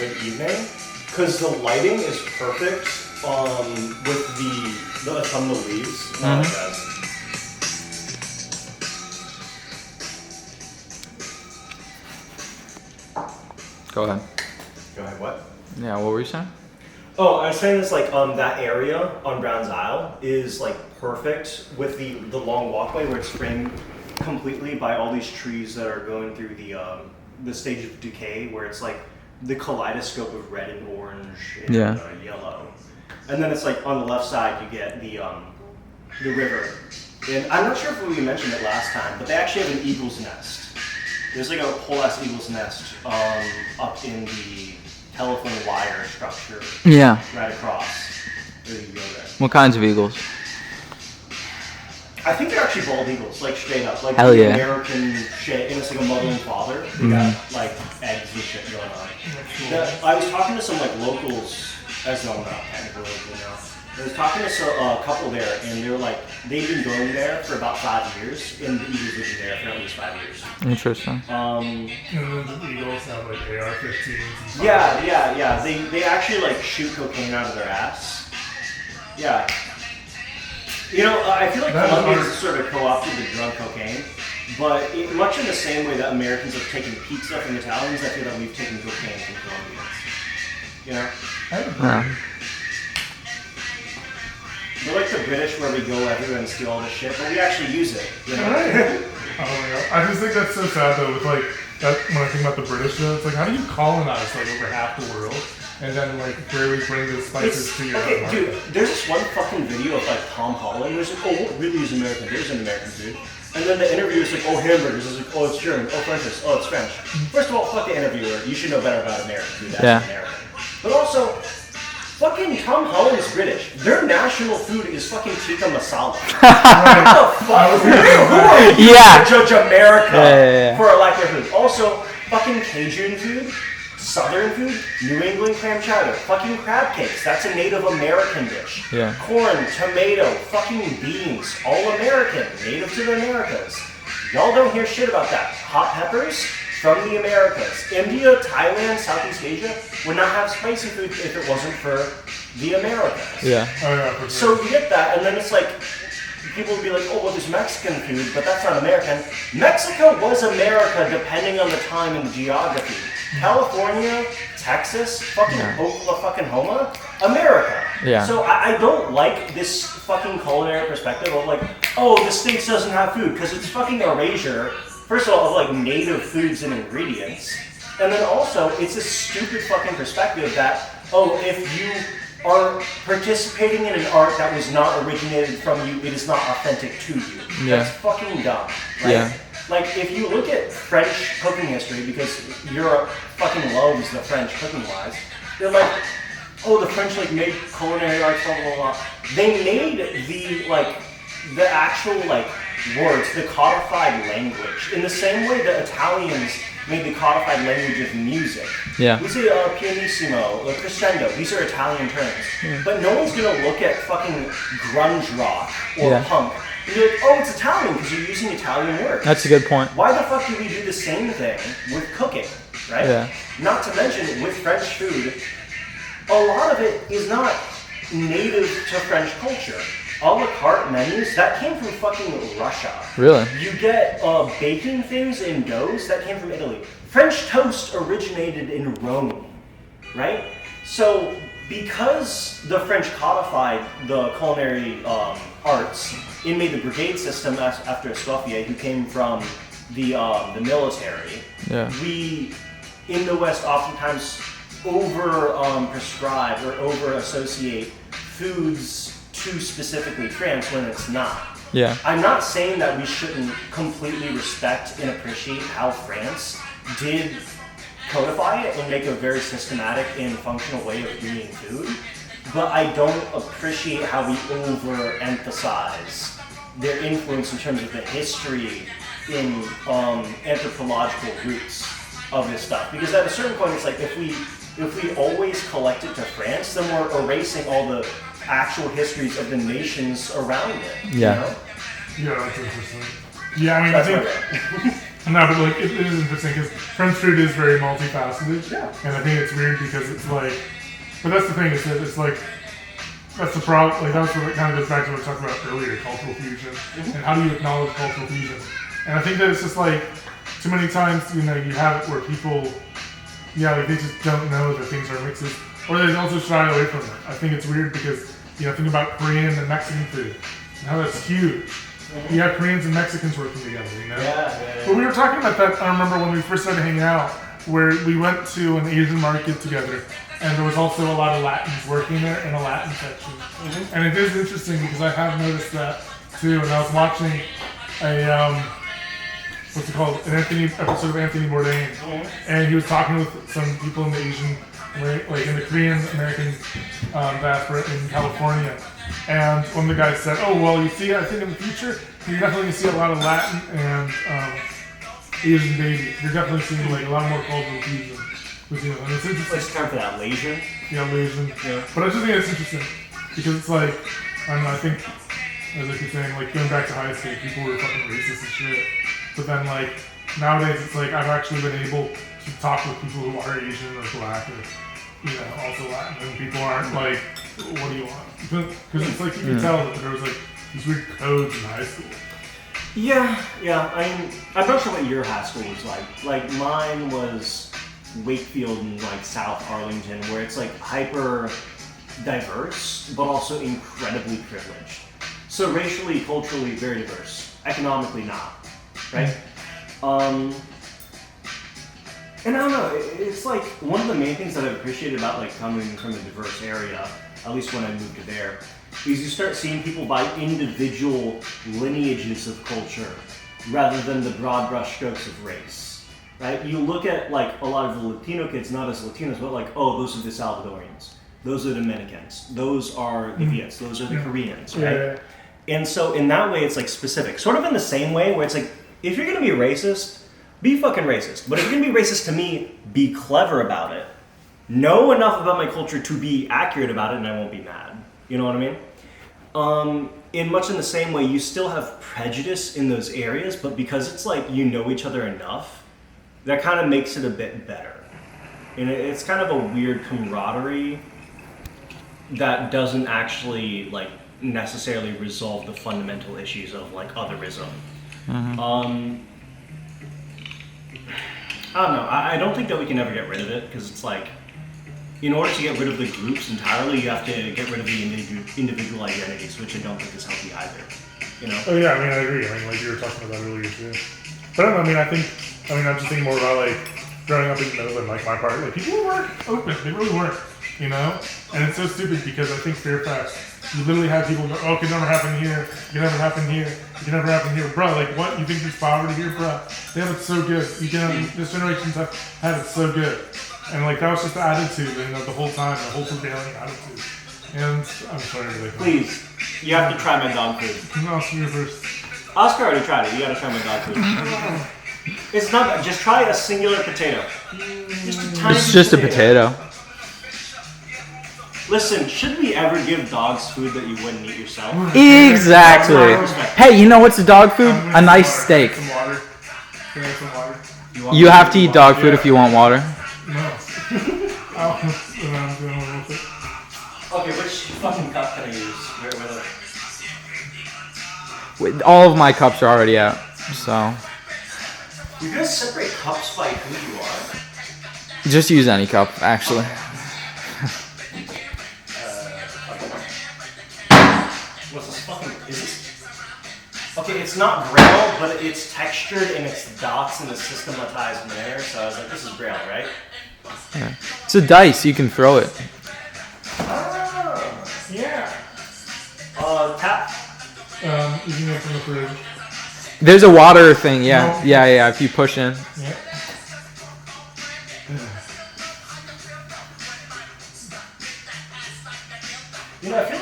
an evening, because the lighting is perfect with the autumnal leaves. Mm-hmm. Like that. Go ahead. Go ahead, what? Yeah, what were you saying? Oh, I was saying this, like, that area on Browns Isle is, like, perfect with the long walkway where it's framed completely by all these trees that are going through the stage of decay, where it's, like, the kaleidoscope of red and orange and yellow. And then it's, like, on the left side you get the river. And I'm not sure if we mentioned it last time, but they actually have an eagle's nest. There's, like, a whole-ass eagle's nest up in the telephone wire structure. Yeah. Right across. There you go there. What kinds of eagles? I think they're actually bald eagles, like straight up. Like Hell the yeah. American shit, and it's like a mother and father. They got like eggs and shit going on. I was talking to some like locals, as no, I'm not technically local now. I was talking to a couple there, and they were like, they've been going there for about 5 years, and the eagles have been there for at least 5 years. Interesting. And then the eagles have like AR-15s. Yeah. They actually like shoot cocaine out of their ass. Yeah. You know, I feel like Colombians sort of co-opted the drug cocaine, but much in the same way that Americans have taken pizza from Italians, I feel that we've taken cocaine from Colombians. You know? Yeah. We're like the British where we go everywhere and steal all the shit, but we actually use it. You know? Oh my god. I just think that's so sad though, with like, that, when I think about the British though, it's like, how do you colonize like over half the world? And then like really bring the spices to your own market? Dude, there's this one fucking video of like Tom Holland who's like, oh, what really is American? There's an American food. And then the interviewer's like, oh, hamburgers. It's like, oh, it's German. Oh, French. Oh, it's French. First of all, fuck the interviewer. You should know better about American food. That's American. But also, fucking Tom Holland's British. Their national food is fucking tikka masala. What the fuck? Who are you to judge America for a lack of food? Also, fucking Cajun food. Southern food, New England clam chowder, fucking crab cakes, that's a Native American dish. Yeah. Corn, tomato, fucking beans, all American, native to the Americas. Y'all don't hear shit about that. Hot peppers from the Americas. India, Thailand, Southeast Asia would not have spicy food if it wasn't for the Americas. Yeah. Oh yeah, for sure. So you get that, and then it's like, people would be like, oh, well, there's Mexican food, but that's not American. Mexico was America depending on the time and the geography. California, Texas, fucking Oklahoma, America. Yeah. So I don't like this fucking culinary perspective of like, oh, the States doesn't have food, because it's fucking erasure, first of all, of like native foods and ingredients. And then also, it's a stupid fucking perspective that, oh, if you are participating in an art that was not originated from you, it is not authentic to you. Yeah. That's fucking dumb, right? Yeah. Like, if you look at French cooking history, because Europe fucking loves the French cooking-wise, they're like, oh, the French, like, made culinary arts, blah, blah, blah. They made the actual, like, words, the codified language, in the same way that Italians made the codified language of music. Yeah. We say pianissimo, crescendo, these are Italian terms. Yeah. But no one's gonna look at fucking grunge rock or Yeah. punk and be like, oh, it's Italian because you're using Italian words. That's a good point. Why the fuck do we do the same thing with cooking, right? Yeah. Not to mention, with French food, a lot of it is not native to French culture. A la carte menus, that came from fucking Russia. Really? You get baking things in doughs, that came from Italy. French toast originated in Rome, right? So, because the French codified the culinary arts, it made the brigade system after Escoffier, who came from the military. Yeah. We, in the West, oftentimes prescribe or over-associate foods to specifically France when it's not. Yeah. I'm not saying that we shouldn't completely respect and appreciate how France did codify it and make a very systematic and functional way of doing food, but I don't appreciate how we overemphasize their influence in terms of the history in anthropological roots of this stuff. Because at a certain point, it's like if we always collect it to France, then we're erasing all the actual histories of the nations around it. Yeah. You know? Yeah, that's interesting. Yeah, I mean, That's I think No, but like it is interesting because French food is very multifaceted. Yeah. And I think it's weird because it's like, but that's the thing is that it's like, that's the problem. Like that's what it kind of goes back to what we talked about earlier, cultural fusion, and how do you acknowledge cultural fusion? And I think that it's just like too many times, you know, you have it where people, yeah, like they just don't know that things are mixes, or they also shy away from it. I think it's weird because, you know, think about Korean and Mexican food and how that's huge. You have Koreans and Mexicans working together, you know? Yeah. But we were talking about that, I remember when we first started hanging out, where we went to an Asian market together, and there was also a lot of Latins working there in a Latin section. And it is interesting because I have noticed that too, and I was watching a, what's it called, an episode of Anthony Bourdain, and he was talking with some people in the Asian, like in the Korean American diaspora in California, and one of the guys said, "Oh well, you see, I think in the future you're definitely gonna see a lot of Latin and Asian babies. You're definitely seeing like a lot more cultural fusion between them." And it's interesting. It's time for that Asian. Yeah, Asian. Yeah. But I just think it's interesting because it's like, I don't know, I think, as I keep saying, like going back to high school, people were fucking racist and shit. But then like nowadays, it's like I've actually been able to talk with people who are Asian or Black or, you know, also Latin, and people aren't like, what do you want? Because it's like you can tell that there was like these weird codes in high school. Yeah. I mean, I'm not sure what your high school was like. Like mine was Wakefield and like South Arlington, where it's like hyper diverse, but also incredibly privileged. So racially, culturally, very diverse. Economically, not. Right? And I don't know, it's like one of the main things that I've appreciated about like coming from a diverse area, at least when I moved to there, is you start seeing people by individual lineages of culture rather than the broad brush strokes of race, right? You look at like a lot of the Latino kids, not as Latinos, but like, oh, those are the Salvadorians, those are the Dominicans, those are the Viets, those are the Koreans, right? Yeah. And so in that way, it's like specific, sort of in the same way where it's like, if you're gonna be racist, be fucking racist. But if you're gonna be racist to me, be clever about it. Know enough about my culture to be accurate about it, and I won't be mad. You know what I mean? In much in the same way, you still have prejudice in those areas, but because it's like you know each other enough, that kind of makes it a bit better. And it's kind of a weird camaraderie that doesn't actually like necessarily resolve the fundamental issues of like otherism. I don't know. I don't think that we can ever get rid of it because it's like, in order to get rid of the groups entirely, you have to get rid of the individual identities, which I don't think is healthy either. You know? Oh yeah, I mean I agree. I mean like you were talking about earlier too. But I don't know, I'm just thinking more about like growing up in Nova and like my part, like people weren't open. They really weren't, you know? And it's so stupid because I think Fairfax, you literally have people go, oh, it can never happen here, it can never happen here, it can never happen here. Bro, like what? You think there's poverty here? Bro, they have it so good. You can, this generation's had it so good. And like that was just the attitude, you know, the whole time, the whole prevailing attitude. And I'm sorry to like Please, you have to try my dog food. No, you first. Oscar already tried it. You gotta try my dog food. It's not bad. Just try a singular potato. Just a tiny It's just a potato. Listen, should we ever give dogs food that you wouldn't eat yourself? Exactly. Hey, you know what's a dog food? A nice steak. Some water. Can I have some water? You have to eat dog food if you want water. No. I'm doing a little bit. Okay, which fucking cup can I use? All of my cups are already out, so You guys separate cups by who you are? just use any cup, actually. What's this fucking... Is this... Okay, it's not Braille, but it's textured and it's dots in a systematized manner, so I was like, this is Braille, right? Yeah. It's a dice, you can throw it. Oh, yeah. Tap. You can go from the fridge. There's a water thing, yeah. No. Yeah, if you push in. Yeah. You know, I feel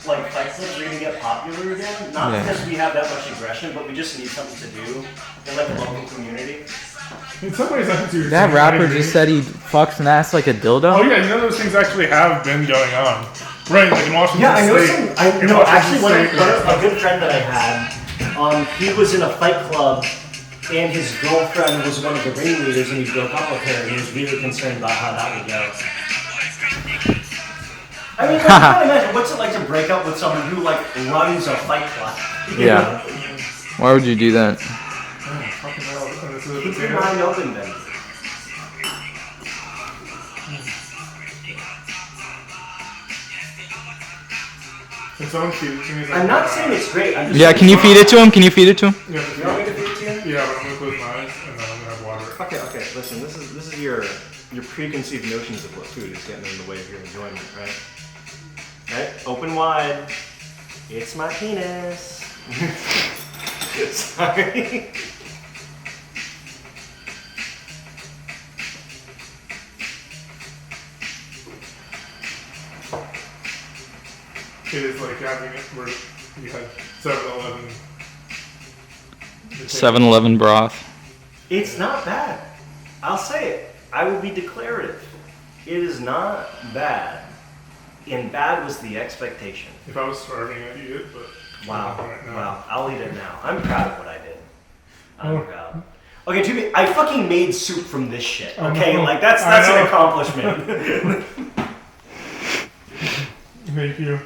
like fight clubs are gonna get popular again. Not because we have that much aggression, but we just need something to do in like a local community. In some ways, I think you're That saying, rapper I agree. just said he fucks an ass like a dildo. Oh yeah, you know those things actually have been going on, right? Like in Washington Yeah, I know State. some. I in know Washington actually State, a good friend that I had. He was in a fight club and his girlfriend was one of the ringleaders, and he broke up with her, and he was really concerned about how that would go. I mean, I can't imagine what's it like to break up with someone who like runs a fight club. Yeah. Why would you do that? Fucking hell. And this is a Keep your potato. mind open, then. Can someone feed it to me? I'm not saying it's great. I'm just Yeah, can you feed it to him? Can you feed it to him? Yeah, You want me to feed it to you? yeah, but I'm gonna close my eyes and then I'm gonna have water. Okay. Listen, this is your preconceived notions of what food is getting in the way of your enjoyment, right? Right? Open wide. It's my penis. Sorry. It is like having it where you had 7-Eleven. 7-Eleven broth. It's not bad. I'll say it. I will be declarative. It is not bad. And bad was the expectation. If I was starving, I'd eat it, but Wow. right now. Wow. I'll eat it now. I'm proud of what I did. I'm Oh. proud. Okay, to me, I fucking made soup from this shit. Okay, know. like that's I an know. accomplishment. Thank you.